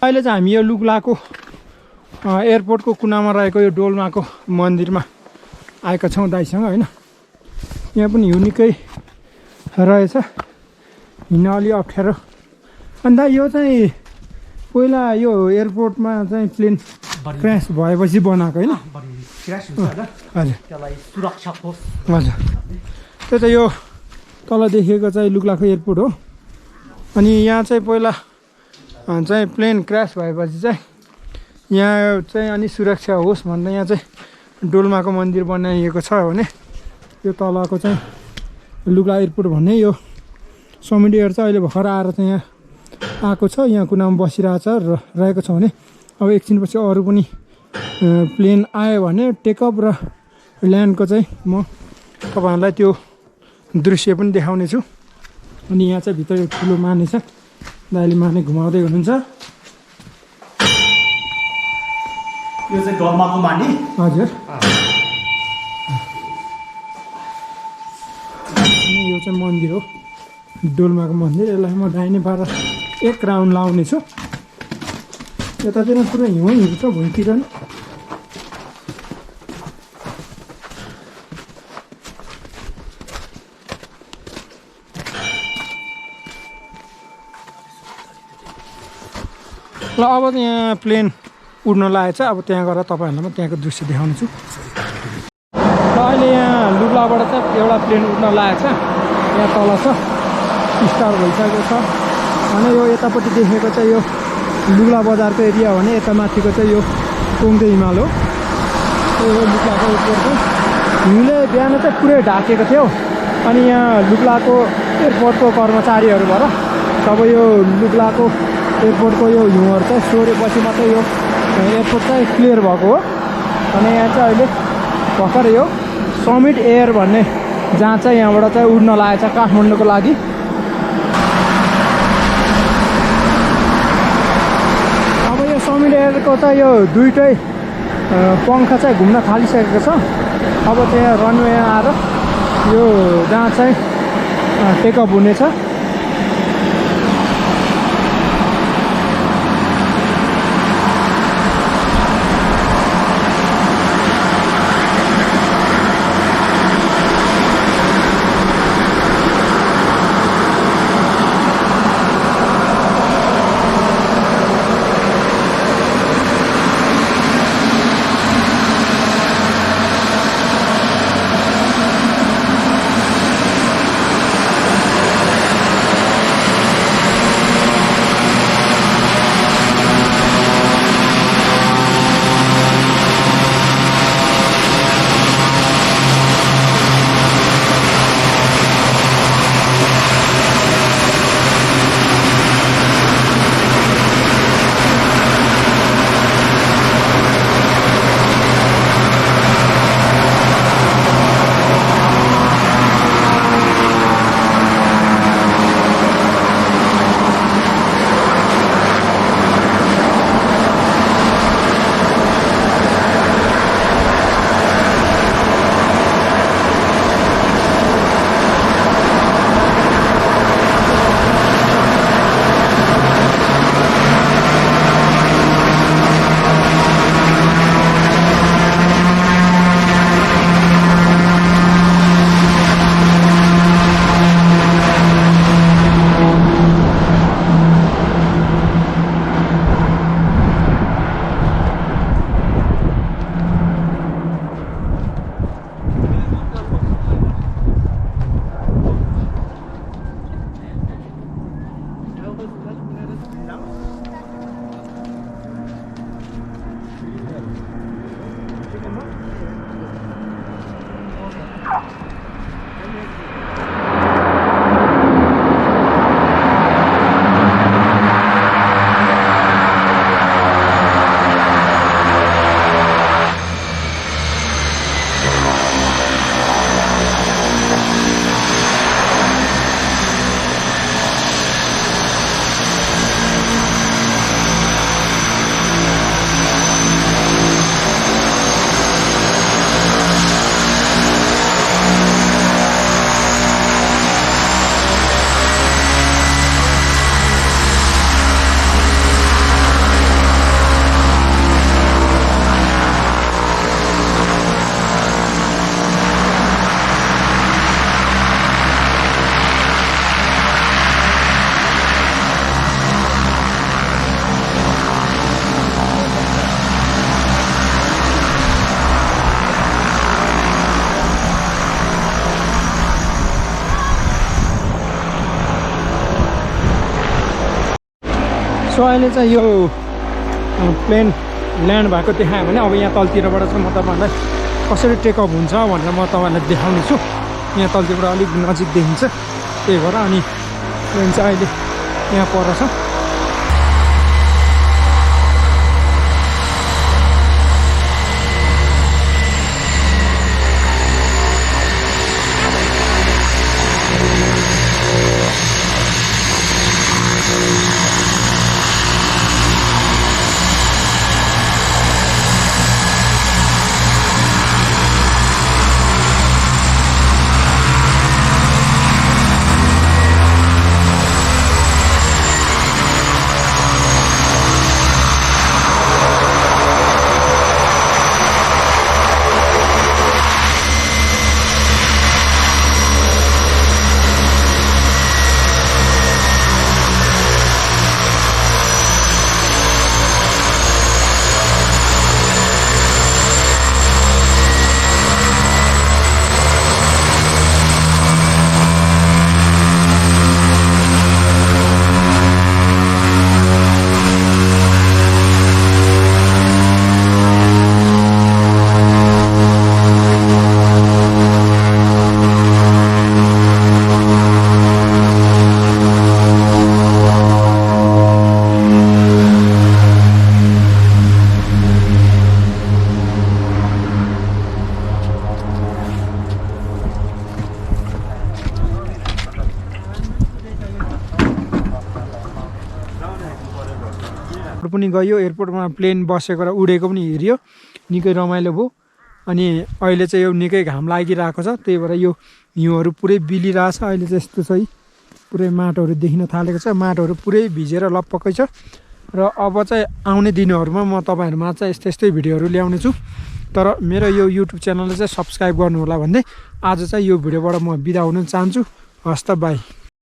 अहिले चाहिँ हामी यो लुक्लाको एयरपोर्टको कुनामा रहेको यो डोल्माको मन्दिरमा आएका छौँ दाइसँग होइन। यहाँ पनि युनिकै रहेछ, हिँड्न अलि अप्ठ्यारो। अन्त यो चाहिँ पहिला यो एयरपोर्टमा चाहिँ प्लेन क्रास भएपछि बनाएको होइन? हजुर हजुर। त्यो त यो तल देखेको चाहिँ लुक्लाको एयरपोर्ट हो। अनि यहाँ चाहिँ पहिला चाहिँ प्लेन क्रास भएपछि चाहिँ यहाँ चाहिँ अनि सुरक्षा होस् भनेर यहाँ चाहिँ डोल्माको मन्दिर बनाइएको छ भने यो तलको चाहिँ लुक्ला एयरपोर्ट भन्ने यो समिट एयर चाहिँ अहिले भर्खर आएर चाहिँ यहाँ आएको छ, यहाँ कुनामा बसिरहेछ रहेको छ भने अब एकछिनपछि अरू पनि प्लेन आयो भने टेकअप र ल्यान्डको चाहिँ म तपाईँहरूलाई त्यो दृश्य पनि देखाउने छु। अनि यहाँ चाहिँ भित्र ठुलो माने छ, दाइले माने घुमाउँदै हुनुहुन्छ। यो चाहिँ डोल्माको माने। हजुर। अनि यो चाहिँ मन्दिर हो, डोल्माको मन्दिर। यसलाई म दाहिने पार एक राउन्ड लाउने छु। यतातिर पुरै हिउँहरू छ भुइँतिर नि। ल अब यहाँ प्लेन उड्न लागेको छ। अब त्यहाँ गएर तपाईँहरूलाई म त्यहाँको दृश्य देखाउने छु। र अहिले यहाँ लुक्लाबाट चाहिँ एउटा प्लेन उड्न लागेको छ, यहाँ तल छ, स्टार भइसकेको छ। अनि यो यतापट्टि देखेको चाहिँ यो लुक्ला बजारको एरिया हो भने यता माथिको चाहिँ यो टोङ्दे हिमाल हो। यो लुक्लाको एयरपोर्ट हो। हिउँले बिहान चाहिँ पुरै ढाकेको थियो। अनि यहाँ लुक्लाको एयरपोर्टको कर्मचारीहरू भएर तब यो लुक्लाको एयरपोर्टको यो हिउँहरू चाहिँ सोरेपछि मात्रै यो एयरपोर्ट चाहिँ क्लियर भएको हो। अनि यहाँ चाहिँ अहिले भर्खर यो समिट एयर भन्ने जहाँ चाहिँ यहाँबाट चाहिँ उड्न लागेको छ काठमाडौँको लागि। अब यो समिट एयरको त यो दुइटै पङ्खा चाहिँ घुम्न थालिसकेको छ। अब त्यहाँ रनवे आएर यो जहाँ चाहिँ टेकअप हुनेछ। सो अहिले चाहिँ यो प्लेन ल्यान्ड भएको देखायो भने अब यहाँ तलतिरबाट चाहिँ म तपाईँहरूलाई कसरी टेकअप हुन्छ भनेर म तपाईँहरूलाई देखाउने छु। यहाँ तलतिरबाट अलिक नजिक देखिन्छ, त्यही भएर। अनि प्लेन चाहिँ अहिले यहाँ पर छ। पनि गयो एयरपोर्टमा, प्लेन बसेको र उडेको पनि हेरियो, निकै रमाइलो भयो। अनि अहिले चाहिँ यो निकै घाम लागिरहेको छ, त्यही भएर यो हिउँहरू पुरै बिलिरहेछ। अहिले चाहिँ यस्तो चाहिँ पुरै माटोहरू देखिन थालेको छ, माटोहरू पुरै भिजेर लपक्कै छ। र अब चाहिँ आउने दिनहरूमा म तपाईँहरूमा चाहिँ यस्तै भिडियोहरू ल्याउने छु। तर मेरो यो युट्युब च्यानललाई चाहिँ सब्सक्राइब गर्नु होला भन्दै आज चाहिँ यो भिडियोबाट म बिदा हुन चाहन्छु। हस् त, बाई।